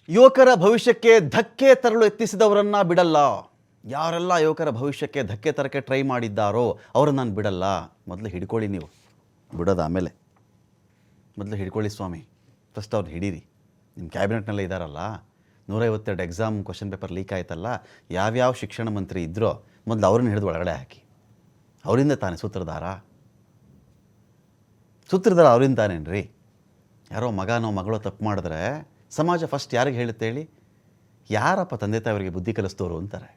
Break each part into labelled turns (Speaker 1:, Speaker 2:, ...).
Speaker 1: ಯುವಕರ ಭವಿಷ್ಯಕ್ಕೆ ಧಕ್ಕೆ ತರಲು ಯತ್ನಿಸಿದವರನ್ನು ಬಿಡಲ್ಲ. ಯಾರೆಲ್ಲ ಯುವಕರ ಭವಿಷ್ಯಕ್ಕೆ ಧಕ್ಕೆ ತರಕ್ಕೆ ಟ್ರೈ ಮಾಡಿದ್ದಾರೋ ಅವರನ್ನು ನಾನು ಬಿಡಲ್ಲ. ಮೊದಲು ಹಿಡ್ಕೊಳ್ಳಿ, ನೀವು ಬಿಡೋದು ಆಮೇಲೆ. ಮೊದಲು ಹಿಡ್ಕೊಳ್ಳಿ ಸ್ವಾಮಿ, ಫಸ್ಟ್ ಅವ್ರು ಹಿಡೀರಿ. ನಿಮ್ಮ ಕ್ಯಾಬಿನೆಟ್ನಲ್ಲೇ ಇದ್ದಾರಲ್ಲ, 152 ಎಕ್ಸಾಮ್ ಕ್ವಶನ್ ಪೇಪರ್ ಲೀಕ್ ಆಯ್ತಲ್ಲ, ಯಾವ್ಯಾವ ಶಿಕ್ಷಣ ಮಂತ್ರಿ ಇದ್ದರೋ ಮೊದಲು ಅವ್ರನ್ನ ಹಿಡಿದು ಒಳಗಡೆ ಹಾಕಿ. ಅವರಿಂದ ತಾನೇ ಸೂತ್ರಧಾರ ಅವರಿಂದ ತಾನೇನ್ರಿ. ಯಾರೋ ಮಗನೋ ಮಗಳೋ ತಪ್ಪು ಮಾಡಿದ್ರೆ ಸಮಾಜ ಫಸ್ಟ್ ಯಾರಿಗೆ ಹೇಳುತ್ತೆ ಹೇಳಿ? ಯಾರಪ್ಪ ತಂದೆ ತಾಯಿಯವರಿಗೆ ಬುದ್ಧಿ ಕಲಿಸ್ತೋರು ಅಂತಾರೆ.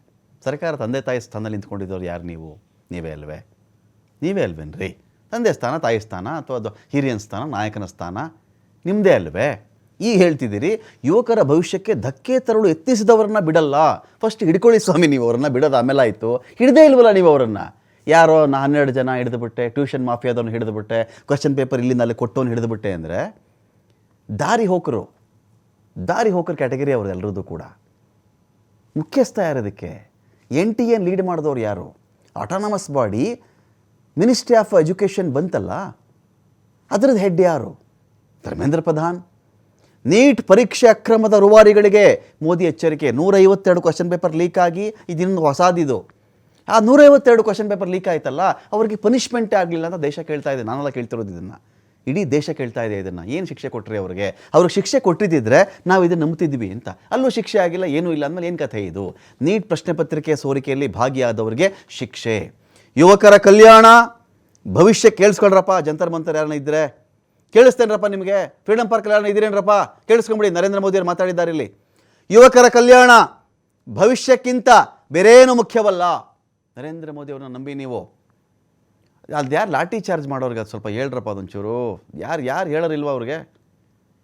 Speaker 1: ಸರ್ಕಾರ ತಂದೆ ತಾಯಿ ಸ್ಥಾನದಲ್ಲಿ ನಿಂತ್ಕೊಂಡಿದ್ದವ್ರು ಯಾರು? ನೀವೇ ಅಲ್ವೇನ್ರಿ? ತಂದೆ ಸ್ಥಾನ, ತಾಯಿ ಸ್ಥಾನ, ಅಥವಾ ಅದು ಹಿರಿಯನ ಸ್ಥಾನ, ನಾಯಕನ ಸ್ಥಾನ ನಿಮ್ಮದೇ ಅಲ್ವೇ? ಈಗ ಹೇಳ್ತಿದ್ದೀರಿ ಯುವಕರ ಭವಿಷ್ಯಕ್ಕೆ ಧಕ್ಕೆ ತರಲು ಯತ್ನಿಸಿದವರನ್ನ ಬಿಡಲ್ಲ. ಫಸ್ಟ್ ಹಿಡ್ಕೊಳ್ಳಿ ಸ್ವಾಮಿ, ನೀವು ಅವ್ರನ್ನ ಬಿಡೋದು ಆಮೇಲೆ ಆಯಿತು. ಹಿಡ್ದೇ ಇಲ್ವಲ್ಲ ನೀವು ಅವರನ್ನು. ಯಾರೋ 12 ಜನ ಹಿಡಿದುಬಿಟ್ಟೆ, ಟ್ಯೂಷನ್ ಮಾಫಿಯಾದವ್ನು ಹಿಡಿದುಬಿಟ್ಟೆ, ಕ್ವಶನ್ ಪೇಪರ್ ಇಲ್ಲಿಂದ ಅಲ್ಲಿ ಕೊಟ್ಟವನು ಹಿಡಿದುಬಿಟ್ಟೆ ಅಂದರೆ ದಾರಿ ಹೋಕರು ಕ್ಯಾಟಗರಿ ಅವರು ಎಲ್ಲರದ್ದು ಕೂಡ. ಮುಖ್ಯಸ್ಥ ಯಾರದಕ್ಕೆ? NTA ಲೀಡ್ ಮಾಡಿದವ್ರು ಯಾರು? Autonomous body ministry of education ಬಂತಲ್ಲ, ಅದರದ್ದು ಹೆಡ್ ಯಾರು? ಧರ್ಮೇಂದ್ರ ಪ್ರಧಾನ್. ನೀಟ್ ಪರೀಕ್ಷೆ ಅಕ್ರಮದ ರೂವಾರಿಗಳಿಗೆ ಮೋದಿ ಎಚ್ಚರಿಕೆ. 152 ಕ್ವಶನ್ ಪೇಪರ್ ಲೀಕ್ ಆಗಿ ಇದನ್ನು ಹೊಸದಿದು. ಆ 152 ಕ್ವಶನ್ ಪೇಪರ್ ಲೀಕ್ ಆಯ್ತಲ್ಲ, ಅವ್ರಿಗೆ ಪನಿಷ್ಮೆಂಟೇ ಆಗಲಿಲ್ಲ ಅಂತ ದೇಶ ಕೇಳ್ತಾ ಇದೆ. ನಾನೆಲ್ಲ ಕೇಳ್ತಿರೋದು ಇದನ್ನು, ಇಡೀ ದೇಶ ಕೇಳ್ತಾ ಇದೆ ಇದನ್ನು. ಏನು ಶಿಕ್ಷೆ ಕೊಟ್ಟರೆ ಅವ್ರಿಗೆ ಶಿಕ್ಷೆ ಕೊಟ್ಟಿದ್ದಿದ್ರೆ ನಾವು ಇದನ್ನು ನಂಬ್ತಿದ್ವಿ ಅಂತ. ಅಲ್ಲೂ ಶಿಕ್ಷೆ ಆಗಿಲ್ಲ, ಏನೂ ಇಲ್ಲ ಅಂದಮೇಲೆ ಏನು ಕಥೆ ಇದು? ನೀಟ್ ಪ್ರಶ್ನೆ ಪತ್ರಿಕೆ ಸೋರಿಕೆಯಲ್ಲಿ ಭಾಗಿಯಾದವರಿಗೆ ಶಿಕ್ಷೆ. ಯುವಕರ ಕಲ್ಯಾಣ ಭವಿಷ್ಯ ಕೇಳಿಸ್ಕೊಳ್ರಪ್ಪ. ಜಂತರ್ ಮಂತರ್ ಯಾರನ್ನ ಇದ್ದರೆ ಕೇಳಿಸ್ತೇನ್ರಪ್ಪ ನಿಮಗೆ? ಫ್ರೀಡಮ್ ಪಾರ್ಕ್ ಯಾರನ್ನ ಇದ್ದೀರೇನ್ರಪ್ಪ? ಕೇಳಿಸ್ಕೊಂಬಿಡಿ. ನರೇಂದ್ರ ಮೋದಿಯವರು ಮಾತಾಡಿದ್ದಾರೆ ಇಲ್ಲಿ. ಯುವಕರ ಕಲ್ಯಾಣ ಭವಿಷ್ಯಕ್ಕಿಂತ ಬೇರೇನು ಮುಖ್ಯವಲ್ಲ. ನರೇಂದ್ರ ಮೋದಿಯವ್ರನ್ನ ನಂಬಿ ನೀವು. ಅದು ಯಾರು ಲಾಠಿ ಚಾರ್ಜ್ ಮಾಡೋರಿಗೆ ಅದು ಸ್ವಲ್ಪ ಹೇಳ್ರಪ್ಪ ಅದೊಂಚೂರು. ಯಾರು ಹೇಳೋರಿಲ್ವ ಅವ್ರಿಗೆ?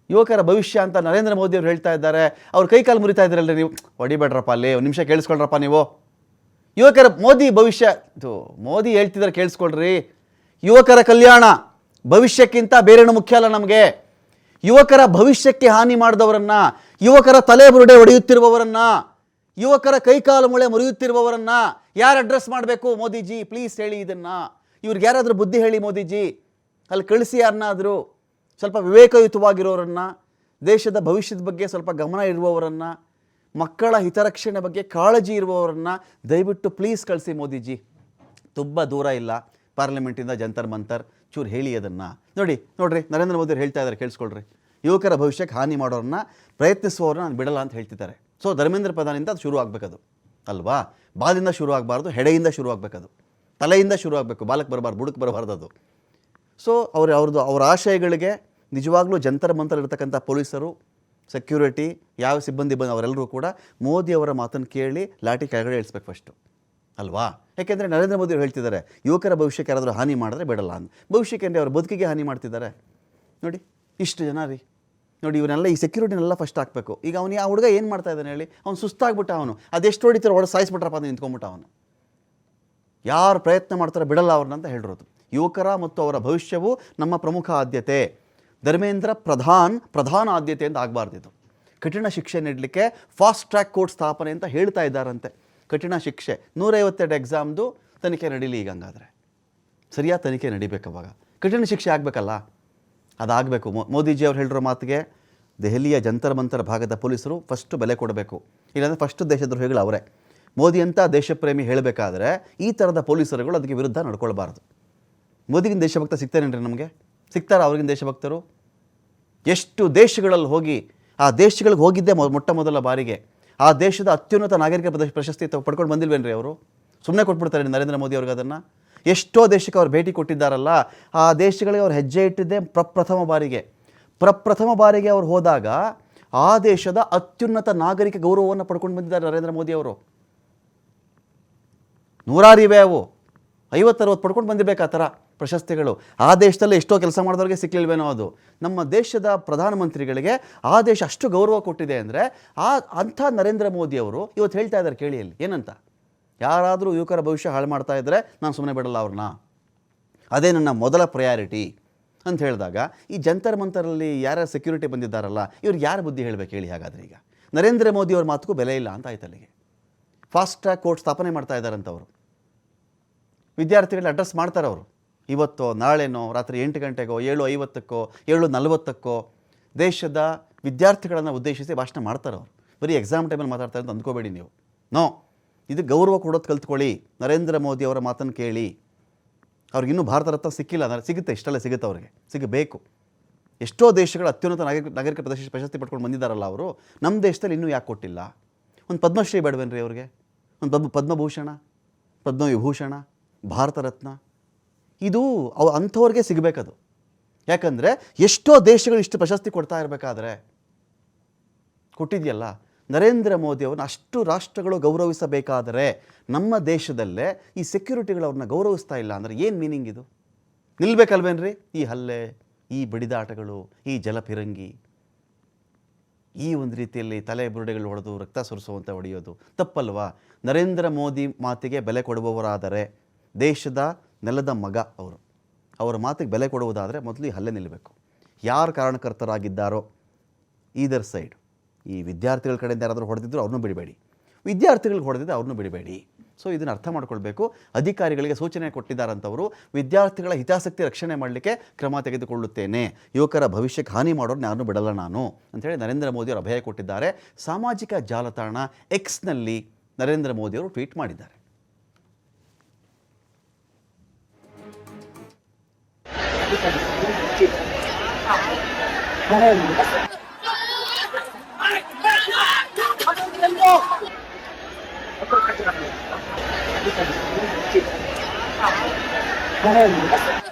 Speaker 1: ಯುವಕರ ಭವಿಷ್ಯ ಅಂತ ನರೇಂದ್ರ ಮೋದಿಯವ್ರು ಹೇಳ್ತಾ ಇದ್ದಾರೆ. ಅವ್ರು ಕೈಕಾಲು ಮುರಿತಾ ಇದ್ದೀರಲ್ರಿ ನೀವು. ಹೊಡಿಬೇಡ್ರಪ್ಪ ಅಲ್ಲಿ, ಒಂದು ನಿಮಿಷ ಕೇಳಿಸ್ಕೊಳ್ರಪ್ಪ ನೀವು. ಯುವಕರ ಮೋದಿ ಭವಿಷ್ಯ ಮೋದಿ ಹೇಳ್ತಿದ್ದಾರೆ, ಕೇಳಿಸ್ಕೊಳ್ರಿ. ಯುವಕರ ಕಲ್ಯಾಣ ಭವಿಷ್ಯಕ್ಕಿಂತ ಬೇರೇನು ಮುಖ್ಯ ಅಲ್ಲ ನಮಗೆ. ಯುವಕರ ಭವಿಷ್ಯಕ್ಕೆ ಹಾನಿ ಮಾಡಿದವರನ್ನ, ಯುವಕರ ತಲೆ ಬುರುಡೆ ಹೊಡೆಯುತ್ತಿರುವವರನ್ನ, ಯುವಕರ ಕೈಕಾಲು ಮೊಳೆ ಮುರಿಯುತ್ತಿರುವವರನ್ನ ಯಾರು ಅಡ್ರೆಸ್ ಮಾಡಬೇಕು? ಮೋದಿಜಿ ಪ್ಲೀಸ್ ಹೇಳಿ ಇದನ್ನು. ಇವ್ರಿಗೆ ಯಾರಾದರೂ ಬುದ್ಧಿ ಹೇಳಿ ಮೋದಿಜಿ. ಅಲ್ಲಿ ಕಳಿಸಿ ಯಾರನ್ನಾದರೂ ಸ್ವಲ್ಪ ವಿವೇಕಯುತವಾಗಿರೋರನ್ನ, ದೇಶದ ಭವಿಷ್ಯದ ಬಗ್ಗೆ ಸ್ವಲ್ಪ ಗಮನ ಇರುವವರನ್ನು, ಮಕ್ಕಳ ಹಿತರಕ್ಷಣೆ ಬಗ್ಗೆ ಕಾಳಜಿ ಇರುವವರನ್ನು ದಯವಿಟ್ಟು ಪ್ಲೀಸ್ ಕಳಿಸಿ ಮೋದಿಜಿ. ತುಂಬ ದೂರ ಇಲ್ಲ ಪಾರ್ಲಿಮೆಂಟಿಂದ ಜಂತರ್ ಮಂತರ್. ಚೂರು ಹೇಳಿ ಅದನ್ನು. ನೋಡ್ರಿ ನರೇಂದ್ರ ಮೋದಿ ಹೇಳ್ತಾ ಇದ್ದಾರೆ, ಕೇಳಿಸ್ಕೊಳ್ರಿ. ಯುವಕರ ಭವಿಷ್ಯಕ್ಕೆ ಹಾನಿ ಮಾಡೋರನ್ನ, ಪ್ರಯತ್ನಿಸುವವ್ರನ್ನ ನಾನು ಬಿಡಲ್ಲ ಅಂತ ಹೇಳ್ತಿದ್ದಾರೆ. ಸೊ ಧರ್ಮೇಂದ್ರ ಪ್ರಧಾನಿಂದ ಅದು ಶುರು ಆಗಬೇಕದು ಅಲ್ವಾ? ಬಾದಿಂದ ಶುರು ಆಗಬಾರ್ದು, ಹೆಡೆಯಿಂದ ಶುರು ಆಗಬೇಕದು, ತಲೆಯಿಂದ ಶುರು ಆಗಬೇಕು. ಬಾಲಕ್ಕೆ ಬರಬಾರ್ದು, ಬುಡಕ್ಕೆ ಬರಬಾರ್ದು ಅದು. ಸೊ ಅವ್ರ ಆಶಯಗಳಿಗೆ ನಿಜವಾಗ್ಲೂ ಜಂತರ್ ಮಂತರ್ ಇರತಕ್ಕಂಥ ಪೊಲೀಸರು, ಸೆಕ್ಯೂರಿಟಿ, ಯಾವ ಸಿಬ್ಬಂದಿ ಬಂದು ಅವರೆಲ್ಲರೂ ಕೂಡ ಮೋದಿಯವರ ಮಾತನ್ನು ಕೇಳಿ ಲಾಠಿ ಕೆಳಗಡೆ ಇಳಿಸ್ಬೇಕು ಫಸ್ಟು ಅಲ್ವಾ? ಯಾಕೆಂದರೆ ನರೇಂದ್ರ ಮೋದಿ ಹೇಳ್ತಿದ್ದಾರೆ ಯುವಕರ ಭವಿಷ್ಯಕ್ಕೆ ಯಾರಾದರೂ ಹಾನಿ ಮಾಡಿದ್ರೆ ಬಿಡಲ್ಲ ಅಂತ. ಭವಿಷ್ಯಕ್ಕೆ ಅಂದರೆ ಅವ್ರ ಬದುಕಿಗೆ ಹಾನಿ ಮಾಡ್ತಿದ್ದಾರೆ. ನೋಡಿ ಇಷ್ಟು ಜನ ರೀ. ನೋಡಿ ಇವನ್ನೆಲ್ಲ, ಈ ಸೆಕ್ಯೂರಿಟಿನೆಲ್ಲ ಫಸ್ಟ್ ಹಾಕಬೇಕು. ಈಗ ಅವನು ಆ ಹುಡುಗ ಏನು ಮಾಡ್ತಾ ಇದ್ದಾನೆ ಹೇಳಿ? ಅವ್ನು ಸುಸ್ತಾಗ್ಬಿಟ್ಟ. ಅವನು ಅದೆಷ್ಟು ಹೊಡಿತಾರೆ ಸಾಯಿಸ್ಬಿಟ್ರಪ್ಪ ಅಂತ ನಿಂತ್ಕೊಂಡ್ಬಿಟ್ಟ ಅವನು. ಯಾರು ಪ್ರಯತ್ನ ಮಾಡ್ತಾರೆ ಬಿಡಲ್ಲ ಅವ್ರನ್ನ ಅಂತ ಹೇಳಿರೋದು. ಯುವಕರ ಮತ್ತು ಅವರ ಭವಿಷ್ಯವು ನಮ್ಮ ಪ್ರಮುಖ ಆದ್ಯತೆ. ಧರ್ಮೇಂದ್ರ ಪ್ರಧಾನ ಆದ್ಯತೆ ಅಂತ ಆಗಬಾರ್ದಿತ್ತು. ಕಠಿಣ ಶಿಕ್ಷೆ ನೀಡಲಿಕ್ಕೆ ಫಾಸ್ಟ್ ಟ್ರ್ಯಾಕ್ ಕೋರ್ಟ್ ಸ್ಥಾಪನೆ ಅಂತ ಹೇಳ್ತಾ ಇದ್ದಾರಂತೆ. ಕಠಿಣ ಶಿಕ್ಷೆ 152 ಎಕ್ಸಾಮ್ದು ತನಿಖೆ ನಡೀಲಿ. ಈಗ ಹಂಗಾದರೆ ಸರಿಯಾದ ತನಿಖೆ ನಡಿಬೇಕು. ಅವಾಗ ಕಠಿಣ ಶಿಕ್ಷೆ ಆಗಬೇಕಲ್ಲ, ಅದಾಗಬೇಕು. ಮೋದಿಜಿ ಅವ್ರು ಹೇಳಿರೋ ಮಾತಿಗೆ ದೆಹಲಿಯ ಜಂತರ್ ಮಂತರ್ ಭಾಗದ ಪೊಲೀಸರು ಫಸ್ಟು ಬೆಲೆ ಕೊಡಬೇಕು. ಇಲ್ಲಾಂದರೆ ಫಸ್ಟು ದೇಶದ್ರೋಹಿಗಳು ಅವರೇ. ಮೋದಿ ಅಂತ ದೇಶಪ್ರೇಮಿ ಹೇಳಬೇಕಾದ್ರೆ ಈ ಥರದ ಪೊಲೀಸರುಗಳು ಅದಕ್ಕೆ ವಿರುದ್ಧ ನಡ್ಕೊಳ್ಬಾರ್ದು. ಮೋದಿಗಿನ ದೇಶಭಕ್ತ ಸಿಗ್ತಾರೇನ್ರಿ ನಮಗೆ? ಸಿಗ್ತಾರ ಅವ್ರಿಗಿನ ದೇಶಭಕ್ತರು? ಎಷ್ಟು ದೇಶಗಳಲ್ಲಿ ಹೋಗಿ ಆ ದೇಶಗಳಿಗೆ ಹೋಗಿದ್ದೇ ಮೊಟ್ಟ ಮೊದಲ ಬಾರಿಗೆ ಆ ದೇಶದ ಅತ್ಯುನ್ನತ ನಾಗರಿಕ ಪ್ರಶಸ್ತಿ ಪಡ್ಕೊಂಡು ಬಂದಿಲ್ವೇನ್ರಿ ಅವರು? ಸುಮ್ಮನೆ ಕೊಟ್ಬಿಡ್ತಾರೆ ನರೇಂದ್ರ ಮೋದಿ ಅವ್ರಿಗೆ ಅದನ್ನು. ಎಷ್ಟೋ ದೇಶಕ್ಕೆ ಅವ್ರು ಭೇಟಿ ಕೊಟ್ಟಿದ್ದಾರಲ್ಲ, ಆ ದೇಶಗಳಿಗೆ ಅವ್ರು ಹೆಜ್ಜೆ ಇಟ್ಟಿದ್ದೇ ಪ್ರಪ್ರಥಮ ಬಾರಿಗೆ ಅವ್ರು ಹೋದಾಗ ಆ ದೇಶದ ಅತ್ಯುನ್ನತ ನಾಗರಿಕ ಗೌರವವನ್ನು ಪಡ್ಕೊಂಡು ಬಂದಿದ್ದಾರೆ ನರೇಂದ್ರ ಮೋದಿ ಅವರು. ನೂರಾರಿವೆ ಅವು, 50-60 ಪಡ್ಕೊಂಡು ಬಂದಿರಬೇಕು ಆ ಥರ ಪ್ರಶಸ್ತಿಗಳು. ಆ ದೇಶದಲ್ಲಿ ಎಷ್ಟೋ ಕೆಲಸ ಮಾಡಿದವ್ರಿಗೆ ಸಿಕ್ಕಲಿಲ್ವೇನೋ ಅದು. ನಮ್ಮ ದೇಶದ ಪ್ರಧಾನಮಂತ್ರಿಗಳಿಗೆ ಆ ದೇಶ ಅಷ್ಟು ಗೌರವ ಕೊಟ್ಟಿದೆ ಅಂದರೆ ಅಂಥ ನರೇಂದ್ರ ಮೋದಿ ಅವರು ಇವತ್ತು ಹೇಳ್ತಾ ಇದ್ದಾರೆ ಕೇಳಿಯಲ್ಲಿ ಏನಂತ? ಯಾರಾದರೂ ಯುವಕರ ಭವಿಷ್ಯ ಹಾಳು ಮಾಡ್ತಾ ಇದ್ದರೆ ನಾನು ಸುಮ್ಮನೆ ಬಿಡಲ್ಲ ಅವ್ರನ್ನ, ಅದೇ ನನ್ನ ಮೊದಲ ಪ್ರಯಾರಿಟಿ ಅಂತ ಹೇಳಿದಾಗ ಈ ಜಂತರ್ ಮಂತರಲ್ಲಿ ಯಾರ್ಯಾರು ಸೆಕ್ಯೂರಿಟಿ ಬಂದಿದ್ದಾರಲ್ಲ ಇವ್ರಿಗೆ ಯಾರು ಬುದ್ಧಿ ಹೇಳಬೇಕು ಹೇಳಿ? ಹಾಗಾದರೆ ಈಗ ನರೇಂದ್ರ ಮೋದಿಯವ್ರ ಮಾತುಗೂ ಬೆಲೆ ಇಲ್ಲ ಅಂತ ಆಯ್ತು ಅಲ್ಲಿಗೆ. ಫಾಸ್ಟ್ ಟ್ರ್ಯಾಕ್ ಕೋರ್ಟ್ ಸ್ಥಾಪನೆ ಮಾಡ್ತಾ ಇದ್ದಾರಂತವರು. ವಿದ್ಯಾರ್ಥಿಗಳು ಅಡ್ರೆಸ್ ಮಾಡ್ತಾರೆ ಅವರು. ಇವತ್ತೋ ನಾಳೆನೋ ರಾತ್ರಿ 8 ಗಂಟೆಗೋ 7:50ಕ್ಕೋ 7:40ಕ್ಕೋ ದೇಶದ ವಿದ್ಯಾರ್ಥಿಗಳನ್ನು ಉದ್ದೇಶಿಸಿ ಭಾಷಣ ಮಾಡ್ತಾರೆ ಅವರು. ಬರೀ ಎಕ್ಸಾಮ್ ಟೈಮಲ್ಲಿ ಮಾತಾಡ್ತಾರೆ ಅಂತ ಅಂದ್ಕೋಬೇಡಿ ನೀವು. ನೋ, ಇದು ಗೌರವ ಕೊಡೋದು ಕಲ್ತ್ಕೊಳ್ಳಿ. ನರೇಂದ್ರ ಮೋದಿ ಅವರ ಮಾತನ್ನು ಕೇಳಿ. ಅವ್ರಿಗಿನ್ನೂ ಭಾರತ ರತ್ನ ಸಿಕ್ಕಿಲ್ಲ ಅಂದರೆ ಸಿಗುತ್ತೆ, ಇಷ್ಟೆಲ್ಲ ಸಿಗುತ್ತೆ ಅವ್ರಿಗೆ, ಸಿಗಬೇಕು. ಎಷ್ಟೋ ದೇಶಗಳ ಅತ್ಯುನ್ನತ ನಾಗರಿಕ ಪ್ರಶಸ್ತಿ ಪಡ್ಕೊಂಡು ಬಂದಿದ್ದಾರಲ್ಲ ಅವರು. ನಮ್ಮ ದೇಶದಲ್ಲಿ ಇನ್ನೂ ಯಾಕೆ ಕೊಟ್ಟಿಲ್ಲ? ಒಂದು ಪದ್ಮಶ್ರೀ ಬೇಡವೇನ್ರಿ ಅವ್ರಿಗೆ? ಒಂದು ಪದ್ಮಭೂಷಣ, ಪದ್ಮವಿಭೂಷಣ, ಭಾರತ ರತ್ನ, ಇದು ಅಂಥವ್ರಿಗೆ ಸಿಗಬೇಕದು. ಯಾಕಂದರೆ ಎಷ್ಟೋ ದೇಶಗಳು ಇಷ್ಟು ಪ್ರಶಸ್ತಿ ಕೊಡ್ತಾ ಇರಬೇಕಾದ್ರೆ ಕೊಟ್ಟಿದೆಯಲ್ಲ. ನರೇಂದ್ರ ಮೋದಿ ಅವ್ರನ್ನ ಅಷ್ಟು ರಾಷ್ಟ್ರಗಳು ಗೌರವಿಸಬೇಕಾದರೆ ನಮ್ಮ ದೇಶದಲ್ಲೇ ಈ ಸೆಕ್ಯೂರಿಟಿಗಳು ಅವ್ರನ್ನ ಗೌರವಿಸ್ತಾ ಇಲ್ಲ ಅಂದರೆ ಏನು ಮೀನಿಂಗ್ ಇದು? ನಿಲ್ಲಬೇಕಲ್ವೇನ್ರಿ ಈ ಹಲ್ಲೆ, ಈ ಬಡಿದಾಟಗಳು, ಈ ಜಲಫಿರಂಗಿ, ಈ ಒಂದು ರೀತಿಯಲ್ಲಿ ತಲೆ ಬುರುಡೆಗಳು ಹೊಡೆದು ರಕ್ತ ಸುರಿಸುವಂಥ ಹೊಡೆಯೋದು ತಪ್ಪಲ್ವಾ? ನರೇಂದ್ರ ಮೋದಿ ಮಾತಿಗೆ ಬೆಲೆ ಕೊಡುವವರಾದರೆ, ದೇಶದ ನೆಲದ ಮಗ ಅವರು, ಅವರ ಮಾತಿಗೆ ಬೆಲೆ ಕೊಡುವುದಾದರೆ ಮೊದಲು ಈ ಹಲ್ಲೆ ನಿಲ್ಲಬೇಕು. ಯಾರು ಕಾರಣಕರ್ತರಾಗಿದ್ದಾರೋ ಈದರ್ ಸೈಡ್, ಈ ವಿದ್ಯಾರ್ಥಿಗಳ ಕಡೆಯಿಂದ ಯಾರಾದರೂ ಹೊಡೆದಿದ್ರು ಅವ್ರನ್ನೂ ಬಿಡಬೇಡಿ, ವಿದ್ಯಾರ್ಥಿಗಳಿಗೆ ಹೊಡೆದಿದ್ದರೆ ಅವ್ರನ್ನೂ ಬಿಡಬೇಡಿ. ಸೊ ಇದನ್ನು ಅರ್ಥ ಮಾಡ್ಕೊಳ್ಬೇಕು. ಅಧಿಕಾರಿಗಳಿಗೆ ಸೂಚನೆ ಕೊಟ್ಟಿದ್ದಾರಂಥವರು, ವಿದ್ಯಾರ್ಥಿಗಳ ಹಿತಾಸಕ್ತಿ ರಕ್ಷಣೆ ಮಾಡಲಿಕ್ಕೆ ಕ್ರಮ ತೆಗೆದುಕೊಳ್ಳುತ್ತೇನೆ, ಯುವಕರ ಭವಿಷ್ಯಕ್ಕೆ ಹಾನಿ ಮಾಡೋರು ಯಾರನ್ನೂ ಬಿಡಲ್ಲ ನಾನು ಅಂಥೇಳಿ ನರೇಂದ್ರ ಮೋದಿಯವರು ಅಭಯ ಕೊಟ್ಟಿದ್ದಾರೆ. ಸಾಮಾಜಿಕ ಜಾಲತಾಣ ಎಕ್ಸ್ನಲ್ಲಿ ನರೇಂದ್ರ ಮೋದಿಯವರು ಟ್ವೀಟ್ ಮಾಡಿದ್ದಾರೆ.
Speaker 2: Gracias.